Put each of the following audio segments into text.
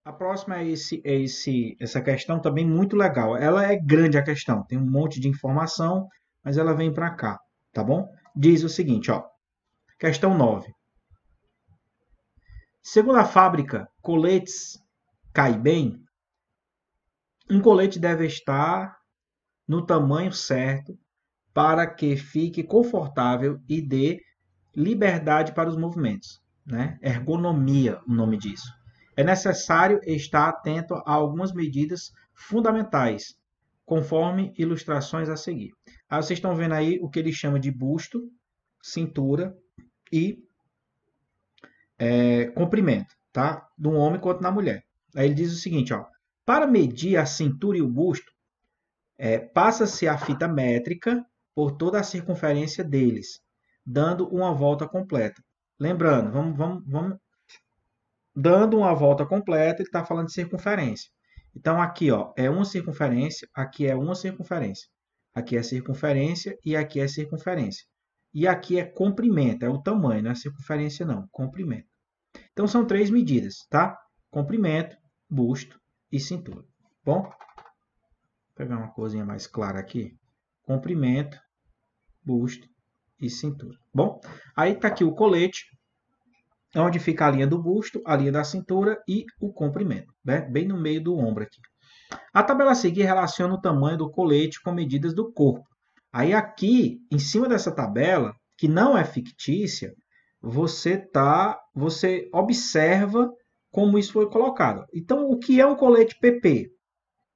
A próxima é essa questão também muito legal. Ela é grande a questão, tem um monte de informação, mas ela vem para cá, tá bom? Diz o seguinte, ó. Questão 9. Segundo a fábrica, coletes cai bem. Um colete deve estar no tamanho certo para que fique confortável e dê liberdade para os movimentos, né? Ergonomia, o nome disso. É necessário estar atento a algumas medidas fundamentais, conforme ilustrações a seguir. Aí vocês estão vendo aí o que ele chama de busto, cintura e comprimento, tá? Do homem quanto na mulher. Aí ele diz o seguinte, ó. Para medir a cintura e o busto, passa-se a fita métrica por toda a circunferência deles, dando uma volta completa. Lembrando, vamos dando uma volta completa, ele está falando de circunferência. Então, aqui ó, é uma circunferência, aqui é uma circunferência. Aqui é circunferência e aqui é circunferência. E aqui é comprimento, é o tamanho, não é circunferência não, comprimento. Então, são três medidas, tá? Comprimento, busto e cintura. Bom, vou pegar uma coisinha mais clara aqui. Comprimento, busto e cintura. Bom, aí está aqui o colete, onde fica a linha do busto, a linha da cintura e o comprimento, né? Bem no meio do ombro aqui. A tabela a seguir relaciona o tamanho do colete com medidas do corpo. Aí aqui, em cima dessa tabela, que não é fictícia, você observa como isso foi colocado. Então, o que é um colete PP?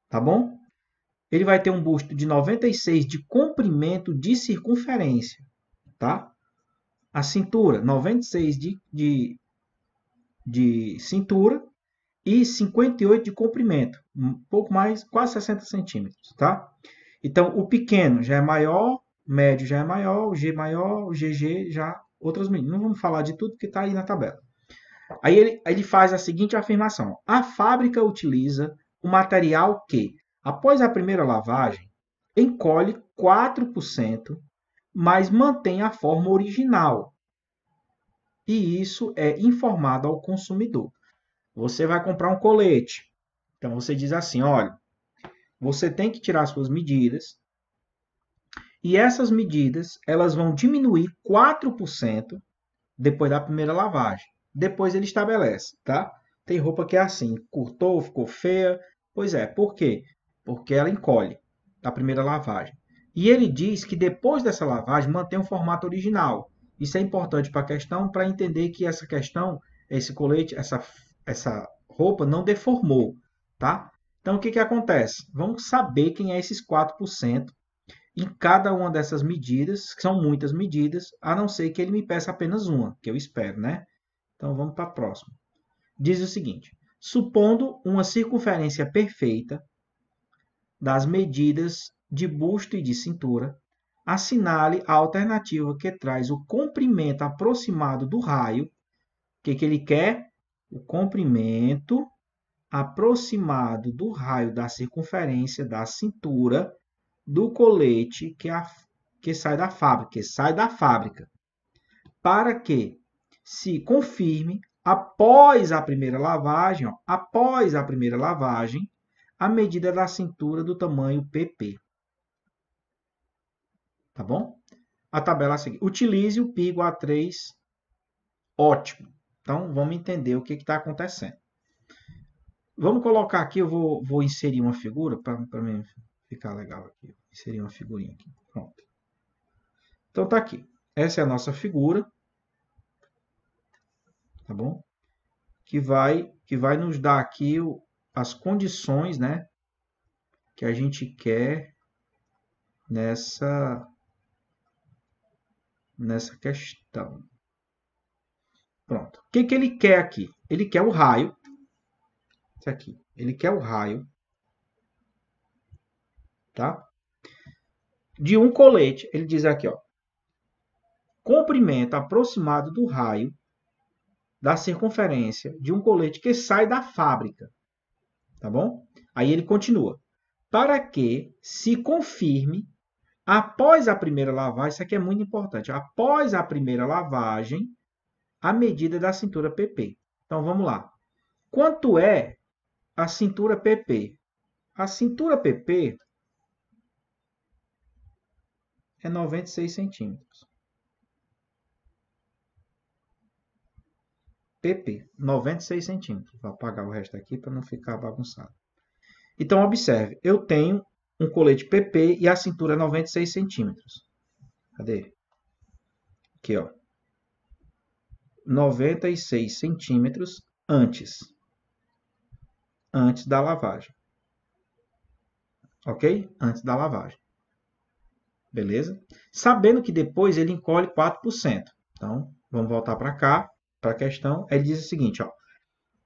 Tá bom? Ele vai ter um busto de 96 de comprimento de circunferência, tá? A cintura, 96 de cintura e 58 de comprimento, um pouco mais, quase 60 centímetros, tá? Então, o pequeno já é maior, o médio já é maior, o G maior, o GG já outras medidas. Não vamos falar de tudo que está aí na tabela. Aí ele faz a seguinte afirmação: a fábrica utiliza o material que, após a primeira lavagem, encolhe 4%, mas mantém a forma original. E isso é informado ao consumidor. Você vai comprar um colete. Então você diz assim: olha, você tem que tirar suas medidas. E essas medidas elas vão diminuir 4% depois da primeira lavagem. Depois ele estabelece, tá? Tem roupa que é assim, cortou, ficou feia. Pois é, por quê? Porque ela encolhe da primeira lavagem. E ele diz que depois dessa lavagem mantém o formato original. Isso é importante para a questão, para entender que essa questão, esse colete, essa roupa não deformou, tá? Então, o que acontece? Vamos saber quem é esses 4% em cada uma dessas medidas, que são muitas medidas, a não ser que ele me peça apenas uma, que eu espero, né? Então, vamos para a próxima. Diz o seguinte: supondo uma circunferência perfeita das medidas de busto e de cintura, assinale a alternativa que traz o comprimento aproximado do raio. O que ele quer? O comprimento aproximado do raio da circunferência da cintura do colete que sai da fábrica, para que se confirme após a primeira lavagem, a medida da cintura do tamanho PP. Tá bom? A tabela a seguir. Utilize o pi igual a 3. Ótimo. Então, vamos entender o que está acontecendo. Vamos colocar aqui, eu vou inserir uma figura para mim ficar legal aqui. Vou inserir uma figurinha aqui. Pronto. Então, tá aqui. Essa é a nossa figura. Tá bom? Que vai nos dar aqui as condições, né, que a gente quer nessa questão. Pronto. O que ele quer aqui? Ele quer o raio. Isso aqui. Ele quer o raio, tá? De um colete. Ele diz aqui, ó. Comprimento aproximado do raio da circunferência de um colete que sai da fábrica. Tá bom? Aí ele continua. Para que se confirme após a primeira lavagem, isso aqui é muito importante. Após a primeira lavagem, a medida da cintura PP. Então vamos lá. Quanto é a cintura PP. A cintura PP é 96 centímetros. PP, 96 centímetros. Vou apagar o resto aqui para não ficar bagunçado. Então, observe, eu tenho um colete PP e a cintura é 96 centímetros. Cadê? Aqui, ó. 96 centímetros antes da lavagem. Ok? Antes da lavagem. Beleza? Sabendo que depois ele encolhe 4%. Então, vamos voltar para cá, para a questão. Ele diz o seguinte, ó.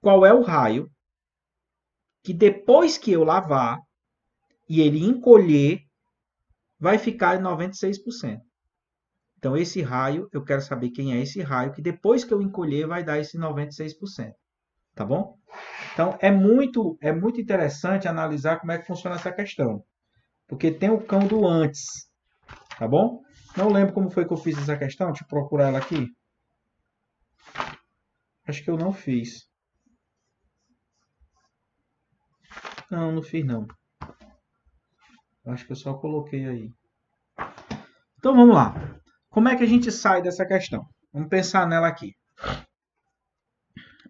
Qual é o raio que depois que eu lavar e ele encolher, vai ficar em 96%. Então, esse raio, eu quero saber quem é esse raio, que depois que eu encolher, vai dar esse 96%. Tá bom? Então, é muito interessante analisar como é que funciona essa questão. Porque tem o cão do antes. Tá bom? Não lembro como foi que eu fiz essa questão. Deixa eu procurar ela aqui. Acho que eu não fiz. Não, não fiz não. Acho que eu só coloquei aí. Então, vamos lá. Como é que a gente sai dessa questão? Vamos pensar nela aqui.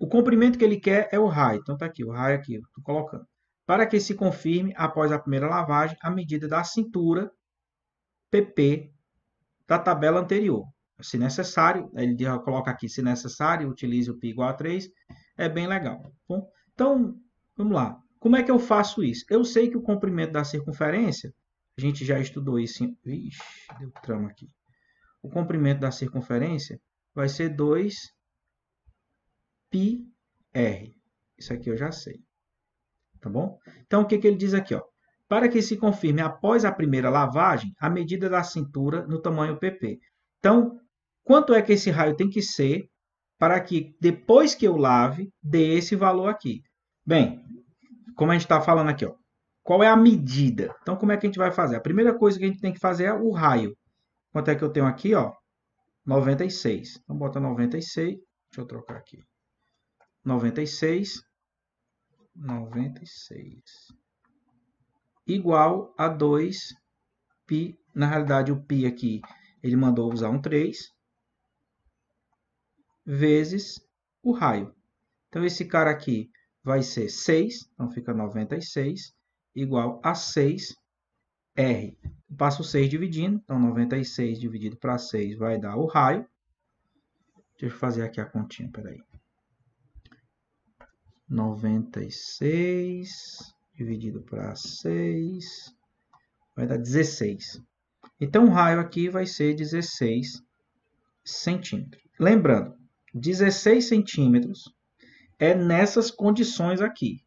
O comprimento que ele quer é o raio. Então, está aqui, o raio aqui, estou colocando. Para que se confirme, após a primeira lavagem, a medida da cintura PP da tabela anterior. Se necessário, ele coloca aqui, se necessário, utilize o π igual a 3. É bem legal. Bom, então, vamos lá. Como é que eu faço isso? Eu sei que o comprimento da circunferência, a gente já estudou isso. Ixi, deu trama aqui. O comprimento da circunferência vai ser 2πr. Isso aqui eu já sei. Tá bom? Então, o que ele diz aqui? Ó? Para que se confirme após a primeira lavagem, a medida da cintura no tamanho PP. Então, quanto é que esse raio tem que ser para que depois que eu lave, dê esse valor aqui? Bem, como a gente está falando aqui, ó, qual é a medida? Então, como é que a gente vai fazer? A primeira coisa que a gente tem que fazer é o raio. Quanto é que eu tenho aqui? Ó? 96. Então, bota 96. Deixa eu trocar aqui. 96 igual a 2π. Na realidade, o π aqui, ele mandou usar um 3, vezes o raio. Então, esse cara aqui vai ser 6, então fica 96, igual a 6R. Eu passo 6 dividindo, então 96 dividido para 6 vai dar o raio. Deixa eu fazer aqui a continha, peraí. 96 dividido para 6 vai dar 16. Então, o raio aqui vai ser 16 centímetros. Lembrando, 16 centímetros é nessas condições aqui,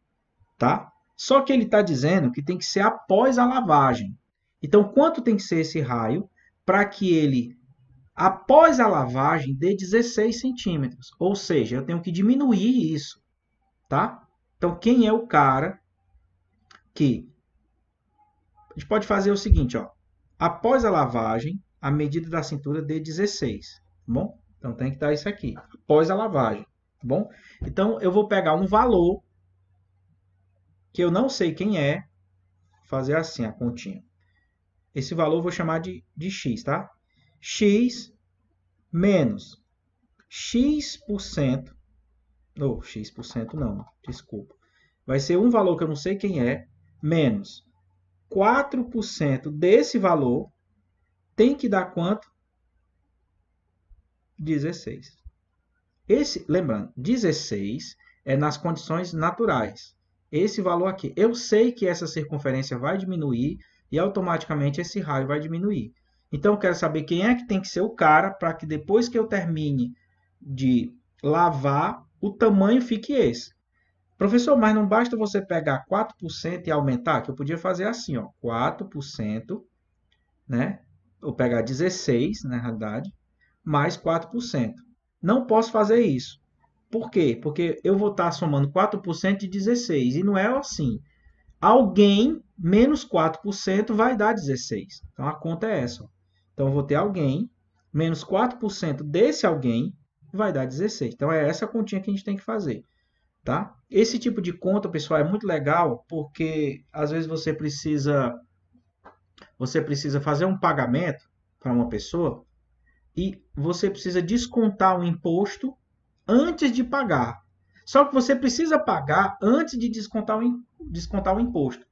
tá? Só que ele está dizendo que tem que ser após a lavagem. Então, quanto tem que ser esse raio para que ele, após a lavagem, dê 16 centímetros? Ou seja, eu tenho que diminuir isso, tá? Então, quem é o cara que... A gente pode fazer o seguinte, ó. Após a lavagem, a medida da cintura dê 16, tá bom? Então, tem que dar isso aqui, após a lavagem, tá bom? Então, eu vou pegar um valor que eu não sei quem é, fazer assim a continha. Esse valor eu vou chamar de x, tá? X menos x%, ou x% não, desculpa. Vai ser um valor que eu não sei quem é, menos 4% desse valor, tem que dar quanto? 16. Lembrando, 16 é nas condições naturais. Esse valor aqui, eu sei que essa circunferência vai diminuir e automaticamente esse raio vai diminuir. Então, eu quero saber quem é que tem que ser o cara para que depois que eu termine de lavar, o tamanho fique esse. Professor, mas não basta você pegar 4% e aumentar? Que eu podia fazer assim, ó, 4%, né? Ou pegar 16, na realidade, mais 4%. Não posso fazer isso. Por quê? Porque eu vou estar somando 4% de 16. E não é assim. Alguém menos 4% vai dar 16. Então, a conta é essa. Ó. Então, eu vou ter alguém menos 4% desse alguém vai dar 16. Então, é essa a continha que a gente tem que fazer. tá? Esse tipo de conta, pessoal, é muito legal porque às vezes você precisa fazer um pagamento para uma pessoa e você precisa descontar o imposto antes de pagar. Só que você precisa pagar antes de descontar o imposto.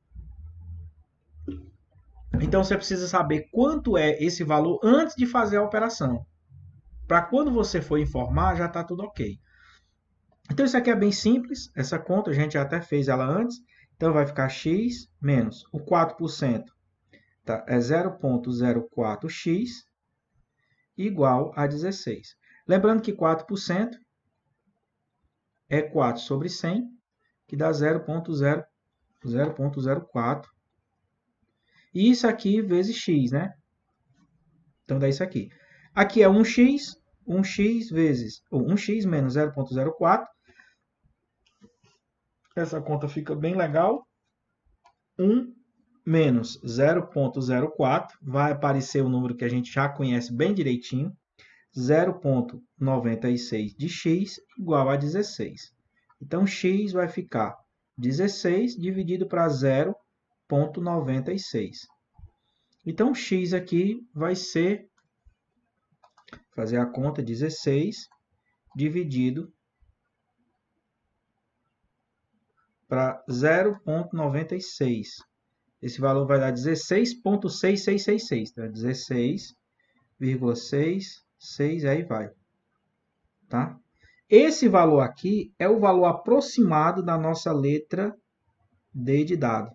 Então você precisa saber quanto é esse valor antes de fazer a operação. Para quando você for informar, já está tudo ok. Então isso aqui é bem simples, essa conta a gente já até fez ela antes. Então vai ficar x menos o 4%, tá? É 0,04x igual a 16. Lembrando que 4% é 4 sobre 100, que dá 0,04. E isso aqui vezes x, né? Então dá isso aqui. Aqui é 1x vezes, ou 1x menos 0,04. Essa conta fica bem legal. 1 menos 0,04, vai aparecer o número que a gente já conhece bem direitinho, 0,96 de x igual a 16. Então, x vai ficar 16 dividido para 0,96. Então, x aqui vai ser, fazer a conta, 16 dividido para 0,96. Esse valor vai dar 16,6666. Então, 16,66, aí vai. Tá? Esse valor aqui é o valor aproximado da nossa letra D de dado.